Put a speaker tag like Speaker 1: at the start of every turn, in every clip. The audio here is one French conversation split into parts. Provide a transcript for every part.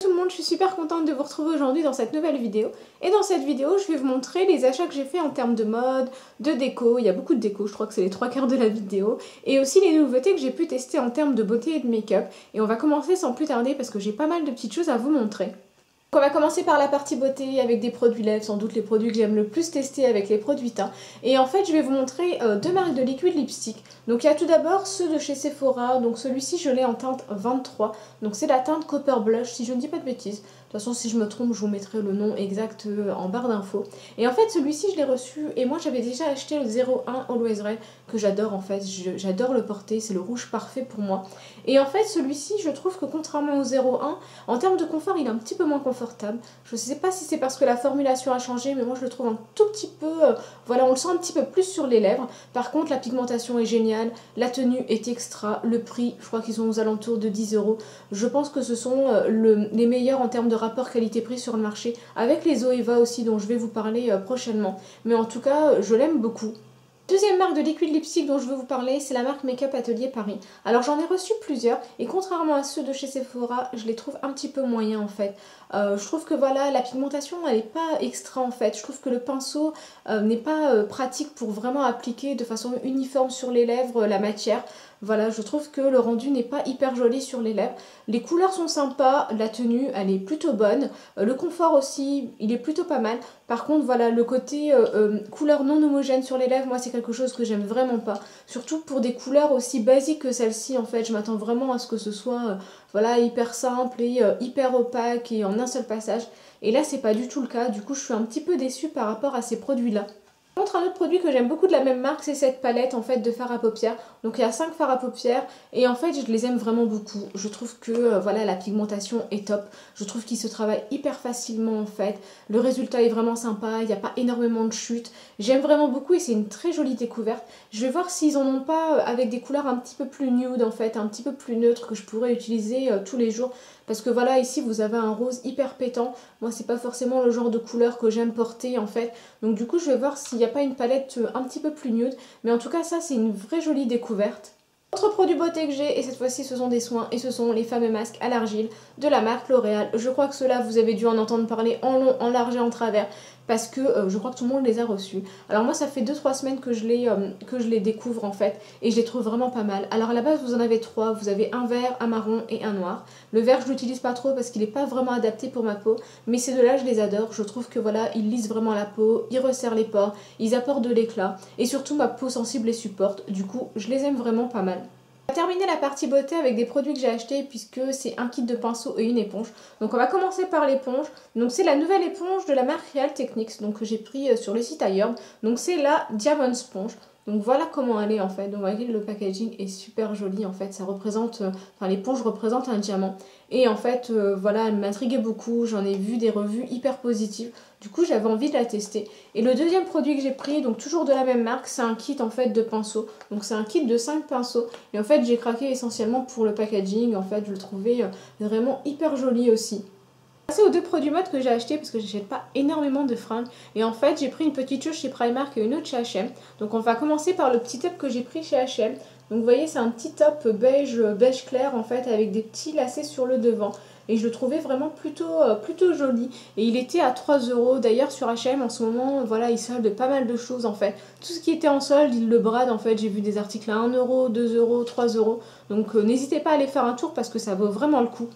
Speaker 1: Tout le monde, je suis super contente de vous retrouver aujourd'hui dans cette nouvelle vidéo. Et dans cette vidéo, je vais vous montrer les achats que j'ai fait en termes de mode, de déco. Il y a beaucoup de déco, je crois que c'est les 3/4 de la vidéo. Et aussi les nouveautés que j'ai pu tester en termes de beauté et de make-up. Et on va commencer sans plus tarder parce que j'ai pas mal de petites choses à vous montrer. On va commencer par la partie beauté avec des produits lèvres, sans doute les produits que j'aime le plus tester avec les produits teint. Et en fait, je vais vous montrer deux marques de liquide lipstick. Donc il y a tout d'abord ceux de chez Sephora. Donc celui-ci, je l'ai en teinte 23. Donc c'est la teinte Copper Blush, si je ne dis pas de bêtises. De toute façon, si je me trompe, je vous mettrai le nom exact en barre d'infos. Et en fait, celui-ci, je l'ai reçu. Et moi, j'avais déjà acheté le 01 Always Red, que j'adore en fait. J'adore le porter. C'est le rouge parfait pour moi. Et en fait, celui-ci, je trouve que contrairement au 01, en termes de confort, il est un petit peu moins confortable. Je ne sais pas si c'est parce que la formulation a changé, mais moi, je le trouve un tout petit peu... voilà, on le sent un petit peu plus sur les lèvres. Par contre, la pigmentation est géniale. La tenue est extra. Le prix, je crois qu'ils sont aux alentours de 10 €. Je pense que ce sont les meilleurs en termes de rapport qualité-prix sur le marché, avec les Zoeva aussi dont je vais vous parler prochainement. Mais en tout cas, je l'aime beaucoup. Deuxième marque de liquide lipstick dont je veux vous parler, c'est la marque Make-up Atelier Paris. Alors j'en ai reçu plusieurs et contrairement à ceux de chez Sephora, je les trouve un petit peu moyens en fait. Je trouve que voilà, la pigmentation elle n'est pas extra en fait. Je trouve que le pinceau n'est pas pratique pour vraiment appliquer de façon uniforme sur les lèvres la matière. Voilà, je trouve que le rendu n'est pas hyper joli sur les lèvres. Les couleurs sont sympas, la tenue elle est plutôt bonne. Le confort aussi, il est plutôt pas mal. Par contre, voilà, le côté couleur non homogène sur les lèvres, moi c'est quelque chose que j'aime vraiment pas. Surtout pour des couleurs aussi basiques que celle-ci en fait. Je m'attends vraiment à ce que ce soit voilà, hyper simple et hyper opaque et en un seul passage. Et là c'est pas du tout le cas, du coup je suis un petit peu déçue par rapport à ces produits-là. Par contre, un autre produit que j'aime beaucoup de la même marque, c'est cette palette en fait de fard à paupières. Donc il y a 5 fards à paupières et en fait je les aime vraiment beaucoup. Je trouve que voilà, la pigmentation est top. Je trouve qu'ils se travaillent hyper facilement en fait. Le résultat est vraiment sympa, il n'y a pas énormément de chutes. J'aime vraiment beaucoup et c'est une très jolie découverte. Je vais voir s'ils en ont pas avec des couleurs un petit peu plus nude en fait, un petit peu plus neutres que je pourrais utiliser tous les jours. Parce que voilà, ici vous avez un rose hyper pétant. Moi c'est pas forcément le genre de couleur que j'aime porter en fait. Donc du coup je vais voir s'il n'y a pas une palette un petit peu plus nude. Mais en tout cas ça c'est une vraie jolie découverte. Autre produit beauté que j'ai, et cette fois-ci ce sont des soins, et ce sont les fameux masques à l'argile de la marque L'Oréal. Je crois que ceux-là vous avez dû en entendre parler en long, en large et en travers, parce que je crois que tout le monde les a reçus. Alors moi ça fait 2-3 semaines que je les découvre en fait, et je les trouve vraiment pas mal. Alors à la base vous en avez 3, vous avez un vert, un marron et un noir. Le vert je l'utilise pas trop parce qu'il n'est pas vraiment adapté pour ma peau, mais ces deux-là je les adore. Je trouve que voilà, ils lissent vraiment la peau, ils resserrent les pores, ils apportent de l'éclat, et surtout ma peau sensible les supporte, du coup je les aime vraiment pas mal. On va terminer la partie beauté avec des produits que j'ai achetés puisque c'est un kit de pinceau et une éponge. Donc on va commencer par l'éponge. Donc c'est la nouvelle éponge de la marque Real Techniques, donc que j'ai pris sur le site ailleurs. Donc c'est la Diamond Sponge. Donc voilà comment elle est en fait. Donc vous voyez, le packaging est super joli en fait. Ça représente, enfin l'éponge représente un diamant. Et en fait voilà, elle m'intriguait beaucoup. J'en ai vu des revues hyper positives. Du coup j'avais envie de la tester. Et le deuxième produit que j'ai pris, donc toujours de la même marque, c'est un kit en fait de pinceaux. Donc c'est un kit de 5 pinceaux. Et en fait j'ai craqué essentiellement pour le packaging. En fait je le trouvais vraiment hyper joli aussi. Passer aux deux produits mode que j'ai acheté parce que j'achète pas énormément de fringues, et en fait j'ai pris une petite chose chez Primark et une autre chez H&M. Donc on va commencer par le petit top que j'ai pris chez H&M. Donc vous voyez c'est un petit top beige clair en fait avec des petits lacets sur le devant. Et je le trouvais vraiment plutôt joli. Et il était à 3 €. D'ailleurs sur H&M en ce moment, voilà, ils soldent pas mal de choses en fait. Tout ce qui était en solde, ils le bradent en fait. J'ai vu des articles à 1 €, 2 €, 3 €. Donc n'hésitez pas à aller faire un tour parce que ça vaut vraiment le coup.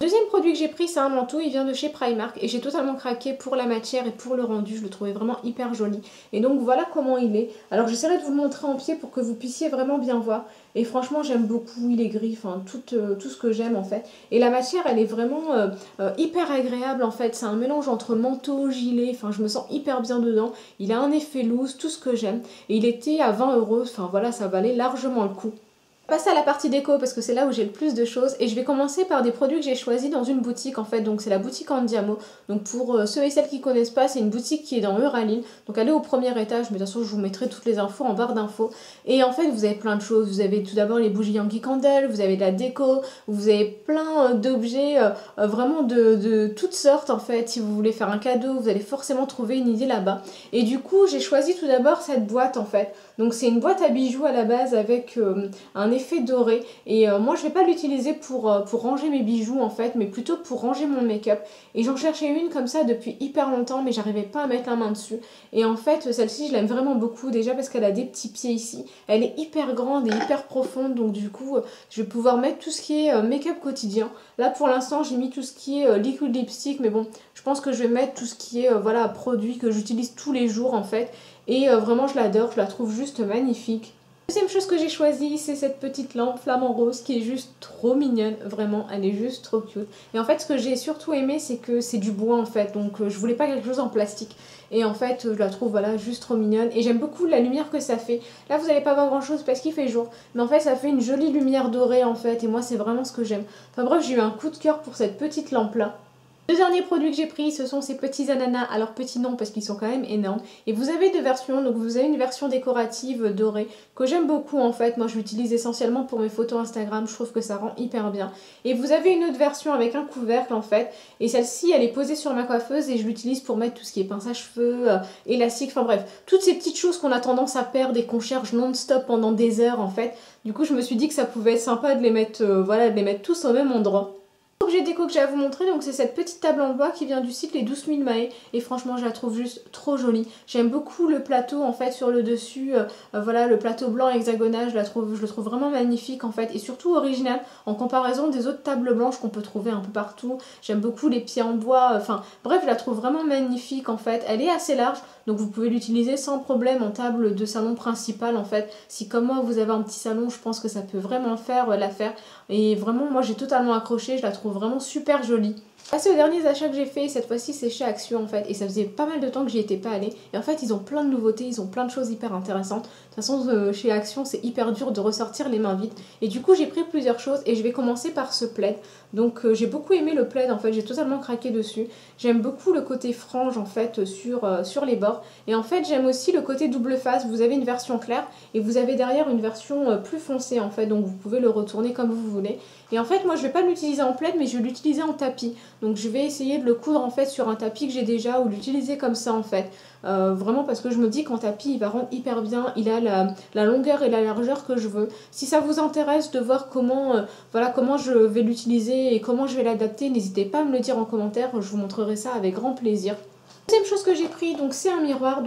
Speaker 1: Deuxième produit que j'ai pris, c'est un manteau, il vient de chez Primark et j'ai totalement craqué pour la matière et pour le rendu, je le trouvais vraiment hyper joli. Et donc voilà comment il est. Alors j'essaierai de vous le montrer en pied pour que vous puissiez vraiment bien voir. Et franchement j'aime beaucoup, il est gris, enfin tout ce que j'aime en fait. Et la matière elle est vraiment hyper agréable en fait, c'est un mélange entre manteau, gilet, enfin je me sens hyper bien dedans. Il a un effet loose, tout ce que j'aime. Et il était à 20 €, enfin voilà, ça valait largement le coup. Passer à la partie déco parce que c'est là où j'ai le plus de choses, et je vais commencer par des produits que j'ai choisis dans une boutique en fait. Donc c'est la boutique Andiamo. Donc pour ceux et celles qui connaissent pas, c'est une boutique qui est dans Euraline. Donc elle est au premier étage, mais de toute façon je vous mettrai toutes les infos en barre d'infos. Et en fait vous avez plein de choses. Vous avez tout d'abord les bougies Yankee Candle, vous avez de la déco, vous avez plein d'objets vraiment de toutes sortes en fait. Si vous voulez faire un cadeau, vous allez forcément trouver une idée là-bas. Et du coup j'ai choisi tout d'abord cette boîte en fait. Donc c'est une boîte à bijoux à la base avec un effet doré et moi je vais pas l'utiliser pour ranger mes bijoux en fait, mais plutôt pour ranger mon make-up. Et j'en cherchais une comme ça depuis hyper longtemps, mais j'arrivais pas à mettre la main dessus. Et en fait celle-ci je l'aime vraiment beaucoup, déjà parce qu'elle a des petits pieds ici, elle est hyper grande et hyper profonde, donc du coup je vais pouvoir mettre tout ce qui est make-up quotidien. Là pour l'instant j'ai mis tout ce qui est liquid lipstick, mais bon je pense que je vais mettre tout ce qui est voilà, produit que j'utilise tous les jours en fait. Et vraiment je l'adore, je la trouve juste magnifique. Deuxième chose que j'ai choisie, c'est cette petite lampe flamant rose qui est juste trop mignonne, vraiment, elle est juste trop cute. Et en fait, ce que j'ai surtout aimé, c'est que c'est du bois en fait, donc je voulais pas quelque chose en plastique. Et en fait, je la trouve voilà, juste trop mignonne et j'aime beaucoup la lumière que ça fait. Là, vous n'allez pas voir grand chose parce qu'il fait jour, mais en fait, ça fait une jolie lumière dorée en fait, et moi, c'est vraiment ce que j'aime. Enfin bref, j'ai eu un coup de cœur pour cette petite lampe là. Le dernier produit que j'ai pris, ce sont ces petits ananas. Alors petits non parce qu'ils sont quand même énormes. Et vous avez deux versions, donc vous avez une version décorative dorée que j'aime beaucoup en fait. Moi je l'utilise essentiellement pour mes photos Instagram, je trouve que ça rend hyper bien. Et vous avez une autre version avec un couvercle en fait. Et celle-ci elle est posée sur ma coiffeuse et je l'utilise pour mettre tout ce qui est pince à cheveux, élastique, enfin bref. Toutes ces petites choses qu'on a tendance à perdre et qu'on cherche non-stop pendant des heures en fait. Du coup je me suis dit que ça pouvait être sympa de les mettre, voilà, de les mettre tous au même endroit. L'objet déco que j'ai à vous montrer, donc c'est cette petite table en bois qui vient du site Les 12 000 Mahé et franchement je la trouve juste trop jolie. J'aime beaucoup le plateau en fait sur le dessus, voilà le plateau blanc hexagonal, je le trouve vraiment magnifique en fait et surtout original en comparaison des autres tables blanches qu'on peut trouver un peu partout. J'aime beaucoup les pieds en bois, enfin bref je la trouve vraiment magnifique en fait. Elle est assez large donc vous pouvez l'utiliser sans problème en table de salon principal en fait. Si comme moi vous avez un petit salon, je pense que ça peut vraiment faire l'affaire et vraiment moi j'ai totalement accroché, je la trouve vraiment super jolie. Passer aux derniers achats que j'ai fait, cette fois-ci c'est chez Action en fait, et ça faisait pas mal de temps que j'y étais pas allée, et en fait ils ont plein de nouveautés, ils ont plein de choses hyper intéressantes. De toute façon chez Action c'est hyper dur de ressortir les mains vides, et du coup j'ai pris plusieurs choses, et je vais commencer par ce plaid. Donc j'ai beaucoup aimé le plaid en fait, j'ai totalement craqué dessus. J'aime beaucoup le côté frange en fait sur les bords, et en fait j'aime aussi le côté double face, vous avez une version claire, et vous avez derrière une version plus foncée en fait, donc vous pouvez le retourner comme vous voulez. Et en fait moi je vais pas l'utiliser en plaid, mais je vais l'utiliser en tapis. Donc je vais essayer de le coudre en fait sur un tapis que j'ai déjà ou l'utiliser comme ça en fait. Vraiment parce que je me dis qu'en tapis il va rendre hyper bien, il a la longueur et la largeur que je veux. Si ça vous intéresse de voir comment, voilà, comment je vais l'utiliser et comment je vais l'adapter, n'hésitez pas à me le dire en commentaire, je vous montrerai ça avec grand plaisir. Deuxième chose que j'ai pris, donc c'est un miroir,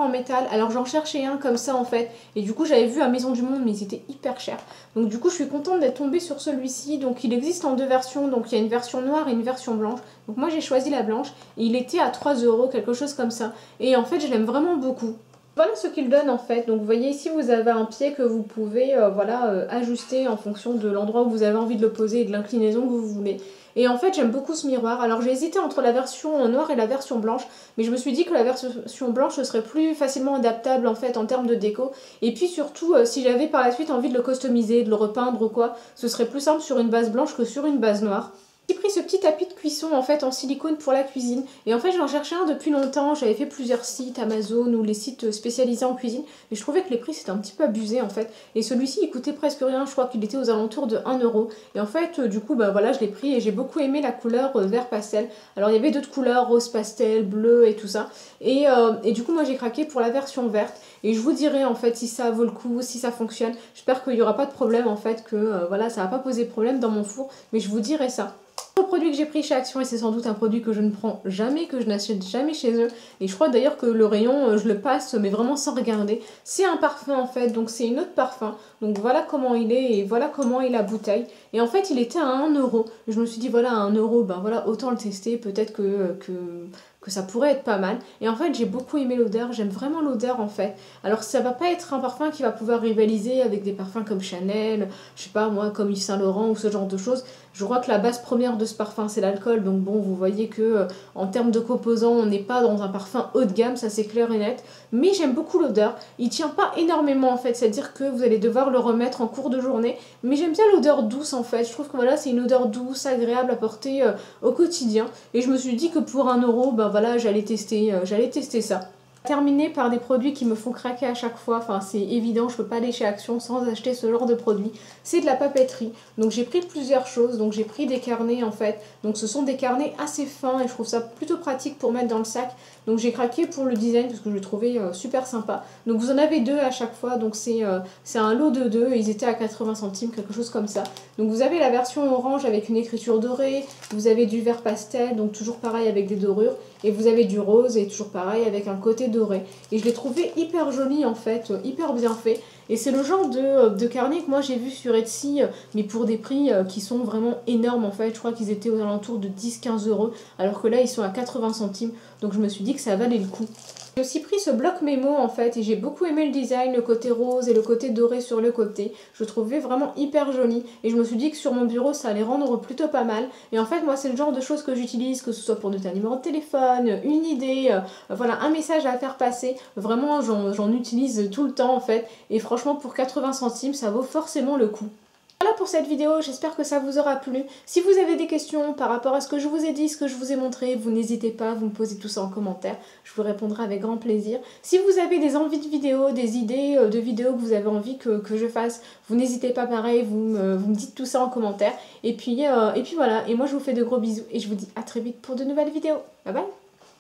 Speaker 1: en métal. Alors j'en cherchais un comme ça en fait, et du coup j'avais vu à Maison du Monde mais ils étaient hyper chers. Donc du coup je suis contente d'être tombée sur celui-ci. Donc il existe en deux versions, donc il y a une version noire et une version blanche. Donc moi j'ai choisi la blanche et il était à 3 €, quelque chose comme ça. Et en fait je l'aime vraiment beaucoup. Voilà ce qu'il donne en fait. Donc vous voyez ici vous avez un pied que vous pouvez voilà, ajuster en fonction de l'endroit où vous avez envie de le poser et de l'inclinaison que vous voulez. Et en fait j'aime beaucoup ce miroir. Alors j'ai hésité entre la version noire et la version blanche, mais je me suis dit que la version blanche ce serait plus facilement adaptable en fait en termes de déco. Et puis surtout si j'avais par la suite envie de le customiser, de le repeindre ou quoi, ce serait plus simple sur une base blanche que sur une base noire. J'ai pris ce petit tapis de cuisson en fait en silicone pour la cuisine et en fait j'en cherchais un depuis longtemps, j'avais fait plusieurs sites Amazon ou les sites spécialisés en cuisine et je trouvais que les prix c'était un petit peu abusé en fait et celui-ci il coûtait presque rien, je crois qu'il était aux alentours de 1 € et en fait du coup bah voilà je l'ai pris et j'ai beaucoup aimé la couleur vert pastel. Alors il y avait d'autres couleurs, rose pastel, bleu et tout ça et du coup moi j'ai craqué pour la version verte et je vous dirai en fait si ça vaut le coup, si ça fonctionne. J'espère qu'il n'y aura pas de problème en fait, que voilà ça va pas poser problème dans mon four, mais je vous dirai ça. Le produit que j'ai pris chez Action et c'est sans doute un produit que je ne prends jamais, que je n'achète jamais chez eux et je crois d'ailleurs que le rayon je le passe mais vraiment sans regarder. C'est un parfum en fait, donc c'est une autre parfum, donc voilà comment il est et voilà comment est la bouteille et en fait il était à 1 €. Je me suis dit voilà à 1 €, ben voilà autant le tester, peut-être que ça pourrait être pas mal. Et en fait j'ai beaucoup aimé l'odeur, j'aime vraiment l'odeur en fait. Alors ça va pas être un parfum qui va pouvoir rivaliser avec des parfums comme Chanel, je sais pas moi comme Yves Saint Laurent ou ce genre de choses. Je crois que la base première de ce parfum c'est l'alcool, donc bon vous voyez que en termes de composants on n'est pas dans un parfum haut de gamme, ça c'est clair et net. Mais j'aime beaucoup l'odeur, il tient pas énormément en fait, c'est-à-dire que vous allez devoir le remettre en cours de journée. Mais j'aime bien l'odeur douce en fait, je trouve que voilà c'est une odeur douce, agréable à porter au quotidien. Et je me suis dit que pour 1 €, ben voilà j'allais tester ça. Terminé par des produits qui me font craquer à chaque fois, enfin c'est évident, je peux pas aller chez Action sans acheter ce genre de produit. C'est de la papeterie, donc j'ai pris plusieurs choses, donc j'ai pris des carnets en fait, donc ce sont des carnets assez fins et je trouve ça plutôt pratique pour mettre dans le sac. Donc j'ai craqué pour le design parce que je l'ai trouvé super sympa. Donc vous en avez deux à chaque fois, donc c'est un lot de deux, ils étaient à 80 centimes, quelque chose comme ça. Donc vous avez la version orange avec une écriture dorée, vous avez du vert pastel, donc toujours pareil avec des dorures, et vous avez du rose et toujours pareil avec un côté doré. Et je l'ai trouvé hyper joli en fait, hyper bien fait. Et c'est le genre de carnet que moi j'ai vu sur Etsy, mais pour des prix qui sont vraiment énormes en fait. Je crois qu'ils étaient aux alentours de 10-15 euros, alors que là ils sont à 80 centimes. Donc je me suis dit que ça valait le coup. J'ai aussi pris ce bloc mémo en fait et j'ai beaucoup aimé le design, le côté rose et le côté doré sur le côté. Je le trouvais vraiment hyper joli et je me suis dit que sur mon bureau ça allait rendre plutôt pas mal. Et en fait moi c'est le genre de choses que j'utilise, que ce soit pour noter un numéro de téléphone, une idée, voilà un message à faire passer. Vraiment j'en utilise tout le temps en fait et franchement pour 80 centimes ça vaut forcément le coup. Voilà pour cette vidéo, j'espère que ça vous aura plu. Si vous avez des questions par rapport à ce que je vous ai dit, ce que je vous ai montré, vous n'hésitez pas, vous me posez tout ça en commentaire. Je vous répondrai avec grand plaisir. Si vous avez des envies de vidéos, des idées de vidéos que vous avez envie que je fasse, vous n'hésitez pas pareil, vous me dites tout ça en commentaire. Et puis voilà, et moi je vous fais de gros bisous et je vous dis à très vite pour de nouvelles vidéos. Bye bye!